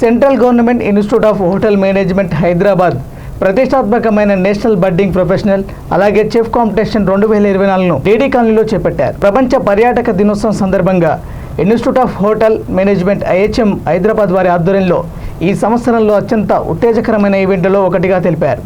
Central government institute of hotel management Hyderabad ప్రతిష్టాత్మకమైన national budding professional అలాగే chef competition 2024ను DD కాలనీలో చేపట్టారు. ప్రపంచ పర్యాటక దినోత్సవం సందర్భంగా institute of hotel management IHM Hyderabad వారి ఆధ్వర్యంలో ఈ సంవత్సరంలో అత్యంత ఉత్తేజకరమైన ఈవెంట్లలో ఒకటిగా తెలిపారు.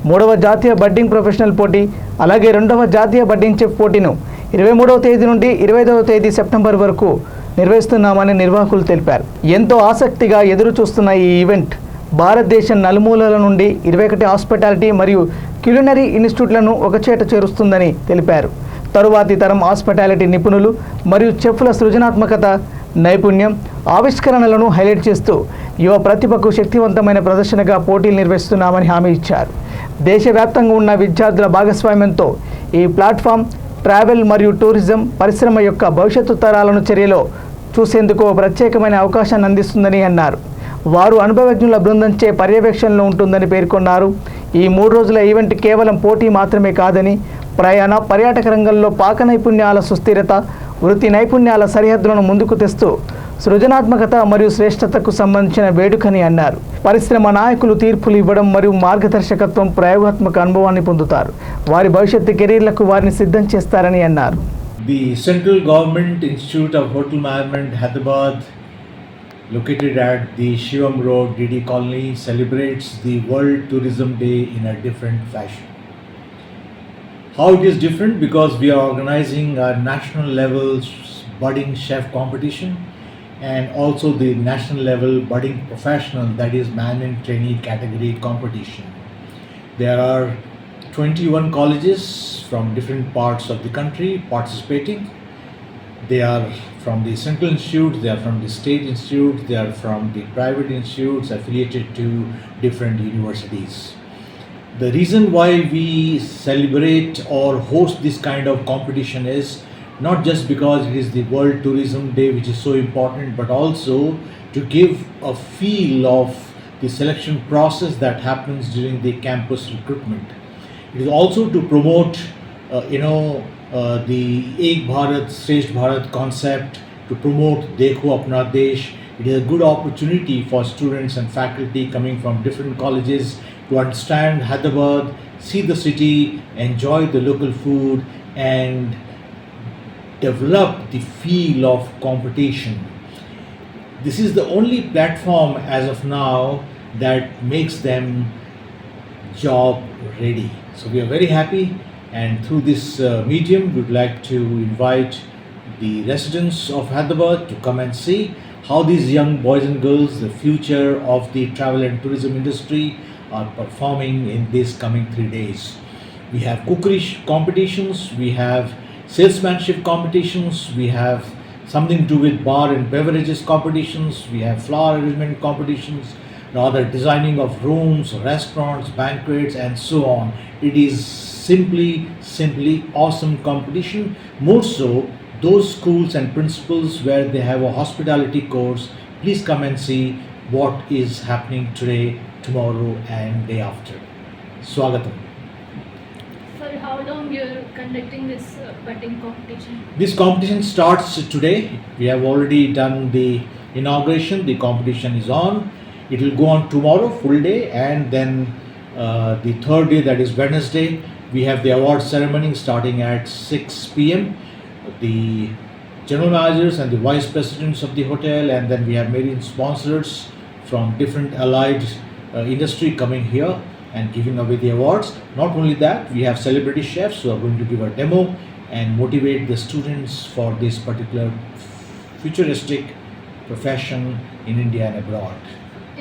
3వ జాతీయ బడ్డింగ్ ప్రొఫెషనల్ పోటీ అలాగే 2వ జాతీయ బడ్డింగ్ చెఫ్ పోటీను 23వ తేదీ నుండి 25వ తేదీ సెప్టెంబర్ వరకు నిర్వహిస్తున్నామని నిర్వాహకులు తెలిపారు. ఎంతో ఆసక్తిగా ఎదురు చూస్తున్న ఈ ఈవెంట్ భారతదేశం నలుమూలల నుండి 21 హాస్పిటాలిటీ మరియు క్యులినరీ ఇన్స్టిట్యూట్లను ఒకచేట చేరుస్తుందని తెలిపారు. తరువాతి తరం హాస్పిటాలిటీ నిపుణులు మరియు చెఫ్ల సృజనాత్మకత, నైపుణ్యం, ఆవిష్కరణలను హైలైట్ చేస్తూ యువ ప్రతిభకు శక్తివంతమైన ప్రదర్శనగా పోటీలు నిర్వహిస్తున్నామని హామీ ఇచ్చారు. దేశవ్యాప్తంగా ఉన్న విద్యార్థుల భాగస్వామ్యంతో ఈ ప్లాట్ఫామ్ ట్రావెల్ మరియు టూరిజం పరిశ్రమ యొక్క భవిష్యత్తు తరాలను చర్యలో చూసేందుకు ప్రత్యేకమైన అవకాశాన్ని అందిస్తుందని అన్నారు. వారు అనుభవజ్ఞుల బృందంచే పర్యవేక్షణలో ఉంటుందని పేర్కొన్నారు. ఈ 3 రోజుల ఈవెంట్ కేవలం పోటీ మాత్రమే కాదని ప్రయాణ పర్యాటక రంగంలో పాక నైపుణ్యాల సుస్థిరత, వృత్తి నైపుణ్యాల సరిహద్దులను ముందుకు తెస్తూ సృజనాత్మకత మరియు శ్రేష్టతకు సంబంధించిన వేడుకని అన్నారు. పరిశ్రమ నాయకులు తీర్పులు ఇవ్వడం మరియు మార్గదర్శకత్వం, ప్రయోగాత్మక అనుభవాన్ని పొందుతారు. వారి భవిష్యత్తు కెరీర్లకు వారిని సిద్ధం చేస్తారని అన్నారు. The Central Government Institute of Hotel Management Hyderabad, located at the Shivam Road, DD Colony, celebrates the World Tourism Day in a different fashion. How it is different? Because we are organizing a national level budding chef competition and also the national level budding professional, that is management trainee category competition. There are 21 colleges from different parts of the country participating. They are from the central institutes, they are from the state institutes, they are from the private institutes affiliated to different universities. The reason why we celebrate or host this kind of competition is not just because it is the World Tourism Day, which is so important, but also to give a feel of the selection process that happens during the campus recruitment. It is also to promote the Ek Bharat Shresth Bharat concept, to promote Dekho Apna Desh. It is a good opportunity for students and faculty coming from different colleges to understand Hyderabad, see the city, enjoy the local food and develop the feel of competition. This is the only platform as of now that makes them job ready. So we are very happy, and through this medium we would like to invite the residents of Hyderabad to come and see how these young boys and girls, the future of the travel and tourism industry, are performing in these coming 3 days. We have cookery competitions, we have salesmanship competitions, we have something to do with bar and beverages competitions, we have flower arrangement competitions, rather designing of rooms, restaurants, banquets and so on. It is simply awesome competition. More so, those schools and principals where they have a hospitality course, please come and see what is happening today, tomorrow and day after. Swagatam. For how long you are conducting this budding competition? This competition starts today. We have already done the inauguration. The competition is on. It will go on tomorrow, full day, and then the third day, that is Wednesday, we have the award ceremony starting at 6 p.m. The general managers and the vice presidents of the hotel, and then we have many sponsors from different allied industry coming here and giving away the awards. Not only that, we have celebrity chefs who are going to give a demo and motivate the students for this particular futuristic profession in India and abroad.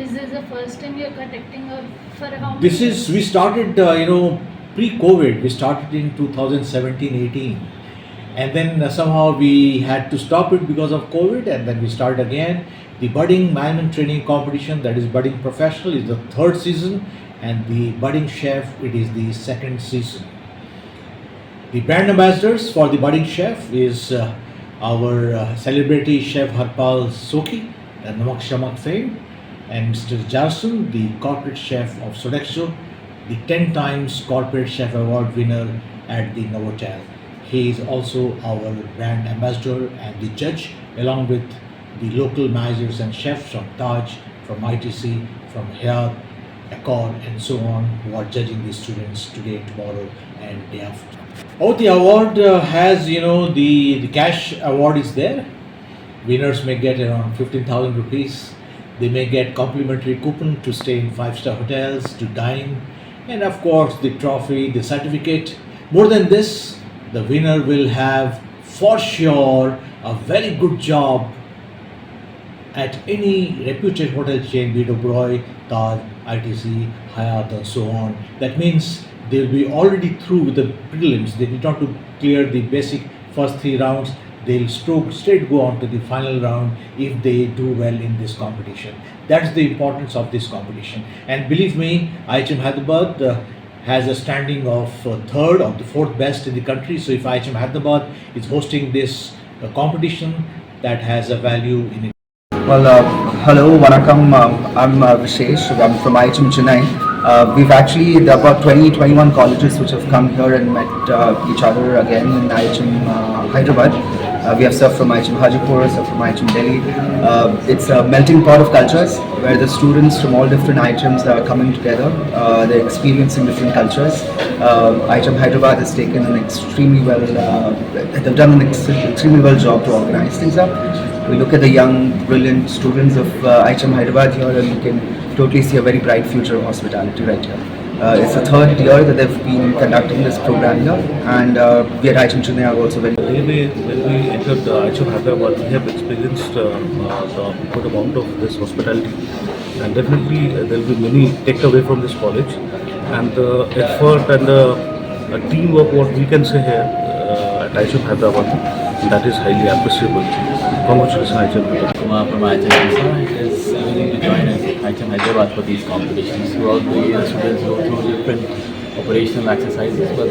Is this the first time you are conducting, or for how many This is, years? we started, pre-COVID, we started in 2017-18. And then somehow we had to stop it because of COVID, and then we started again. The budding management training competition, that is budding professional, is the 3rd season, and the budding chef, it is the 2nd season. The brand ambassadors for the budding chef is our celebrity chef Harpal Soki, the Namak Shamak fame, and Mr. Jarson, the corporate chef of Sodexo, the 10 times corporate chef award winner at the Novotel. He is also our brand ambassador and the judge, along with the local managers and chefs from Taj, from ITC, from Hayat, Accord, and so on, who are judging the students today, tomorrow, and day after. Oh, the award has, the cash award is there. Winners may get around 15,000 rupees. They may get complimentary coupon to stay in 5-star hotels, to dine, and of course the trophy, the certificate. More than this, the winner will have for sure a very good job at any reputed hotel chain, be it Oberoi, Taj, ITC, Hyatt, and so on. That means they will be already through with the prelims. They need not to clear the basic first 3 rounds. They'll straight go on to the final round if they do well in this competition. That's the importance of this competition. And believe me, IHM Hyderabad has a standing of 3rd or the 4th best in the country. So if IHM Hyderabad is hosting this competition, that has a value in it. Well, hello, Vanakkam. I'm Vishesh. I'm from IHM Chennai. We've actually, there are about 21 colleges which have come here and met each other again in IHM Hyderabad. We have stuff from IHM Hajipur, stuff from IHM Delhi. It's a melting pot of cultures where the students from all different IHMs are coming together. They're experiencing different cultures. IHM Hyderabad has taken an extremely well, they've done an extremely well job to organize things up. We look at the young, brilliant students of IHM Hyderabad here, and you can totally see a very bright future of hospitality right here. It's the 3rd year that they've been conducting this program here, and we at IHM Chennai are also very. When we entered IHM Hyderabad, we have experienced the good amount of this hospitality, and definitely there will be many takeaway from this college, and the effort and the teamwork, what we can say here at IHM Hyderabad, that is highly appreciable. Congratulations, IHM Hyderabad. Kumar from IHM. It is amazing to join IHM Hyderabad for these competitions. Throughout the year, students go through different operational exercises, but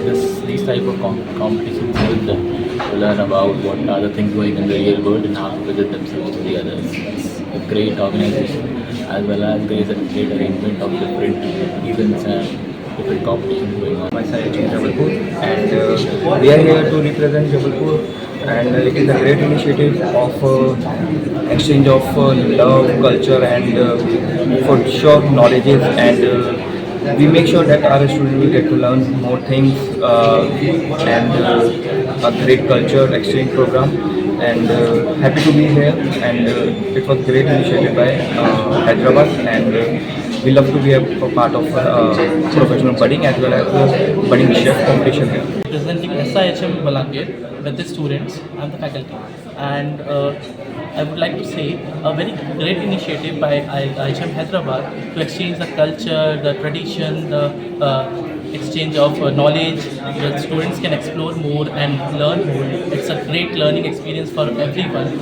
these type of competitions help them to learn about what are the things going in the real world and how to visit themselves to the others. It's a great organization, as well as there is a great arrangement of different events and different competitions going on. My side is Jabalpur, and we are here to represent Jabalpur, and it is a great initiative of exchange of love, culture, and for sure knowledges, and we make sure that our students will get to learn more things, and a great culture exchange program, and happy to be here, and it was great initiative by Hyderabad, and we love to be a part of professional budding as well as budding chef competition here. Representing SIHM Balangir with the students and the faculty, and I would like to say a very great initiative by IHM Hyderabad to exchange the culture, the tradition, the exchange of knowledge. The students can explore more and learn more. It's a great learning experience for everyone.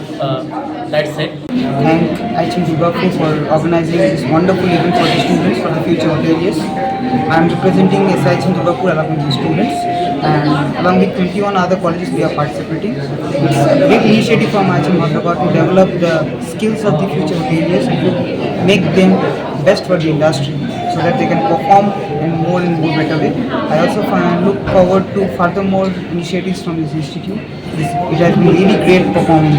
That's it. Thank IHM Durgapur for organizing this wonderful event for the students for the future hoteliers. I am representing SIHM Durgapur along with the students, and along with 21 other colleges we are participating. It's a great initiative from IHM Hyderabad to develop the skills of the future hoteliers and to make them best for the industry so that they can perform in more better way. I also look forward to furthermore initiatives from this institute. It has been really great performing.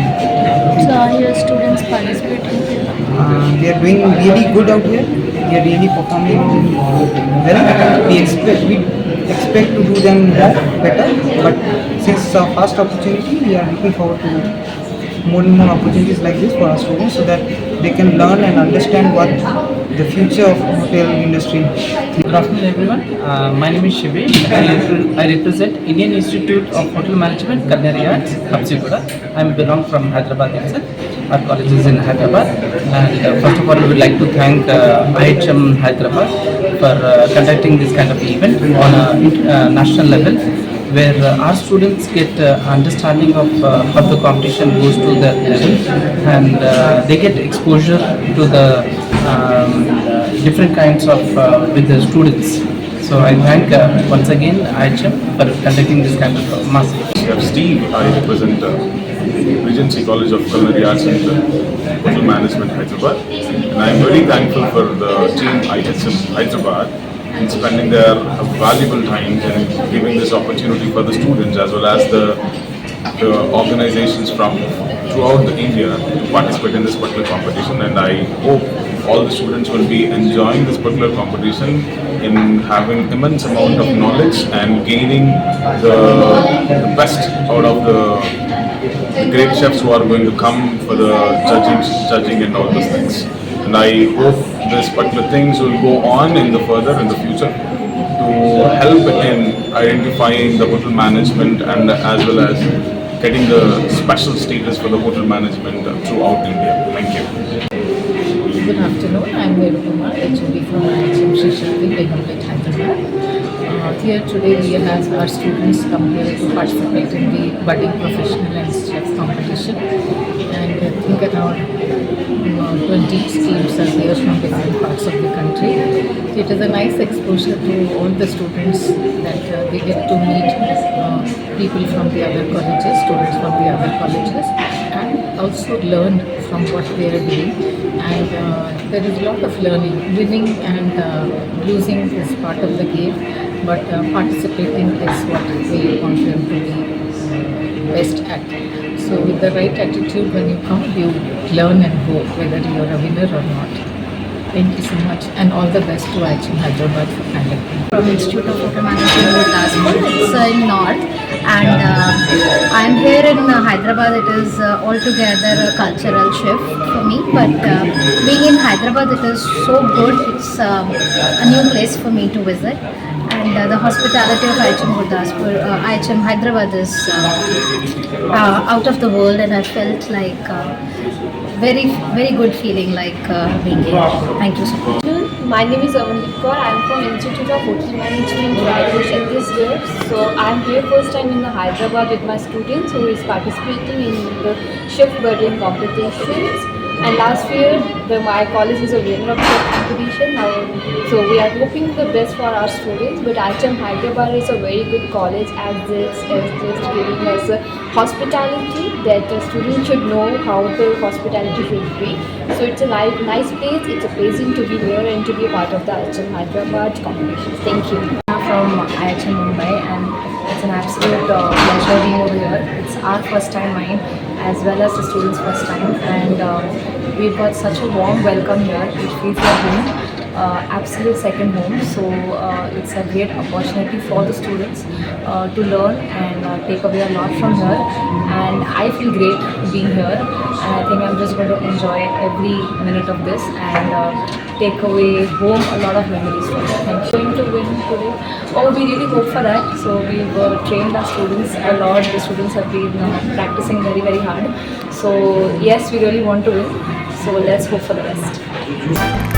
So are your students participating? They are doing really good out here. They are really performing well. We expect to do them better, but since it's our first opportunity, we are looking forward to more and more opportunities like this for our students so that they can learn and understand what the future of hotel industry. Good afternoon, everyone. My name is Shivesh. I represent Indian Institute of Hotel Management, Kalnariyat, Habsiguda. I belong from Hyderabad itself. Our college is in Hyderabad. And first of all, we would like to thank IHM Hyderabad for conducting this kind of event on a national level, where our students get understanding of how the competition goes to the level, and they get exposure to the different kinds of with the students. So I thank once again IHM for conducting this kind of massive. I'm Steve. I represent Regency College of Culinary Arts and Hotel Management, Hyderabad, and I'm very thankful for the team IHM Hyderabad in spending their valuable time and giving this opportunity for the students as well as the organizations from throughout India to participate in this particular competition, and I hope all the students will be enjoying this particular competition in having immense amount of knowledge and gaining the best out of the great chefs who are going to come for the judging and all those things. And I hope this particular things will go on in the future to help in identifying the hotel management and as well as getting the special status for the hotel management throughout India. Thank you. Good afternoon, I am Veru Kumar, HOD from IHM Sri Shakti, Begumpet, Hyderabad. Here today we have our students come here to participate in the budding professional and chef competition, and I think around 20 teams are there from different parts of the country. It is a nice exposure to all the students that they get to meet people from the other colleges, students from the other colleges, and also learn from what they are doing. And there is a lot of learning. Winning and losing is part of the game, but participating is what we want them to be best at. So with the right attitude, when you come, you learn and go, whether you are a winner or not. Thank you so much, and all the best to IHM Hyderabad for conducting. From Institute of Hotel Management, Gurdaspur. It's in North, and I'm here in Hyderabad. It is altogether a cultural shift for me, but being in Hyderabad, it is so good. It's a new place for me to visit, and the hospitality of IHM Gurdaspur, IHM Hyderabad is out of the world, and I felt like very good feeling like being here. Thank you so much. My name is Avandeep Kaur. I am from Institute of Hotel Management, Raipur this year. So I am here first time in Hyderabad with my students who is participating in the chef budding competitions. And last year, my college is a winner of the competition. So we are hoping the best for our students. But IHM Hyderabad is a very good college as this is just giving us a hospitality that the students should know how the hospitality should be. So it's a nice place. It's a pleasant to be here and to be a part of the IHM Hyderabad competition. Thank you. I'm from IHM Mumbai, and it's an absolute pleasure being over here. It's our first time, mine, as well as the students' first time, and we've got such a warm welcome here. It feels like home, absolute second home. So it's a great opportunity for the students to learn and take away a lot from here. And I feel great being here, and I think I'm just going to enjoy every minute of this and take away home a lot of memories from it. Thank you. Going to win today? Oh, we really hope for that. So we've trained our students a lot. The students have been practicing very hard. So yes, we really want to win. So let's hope for the best.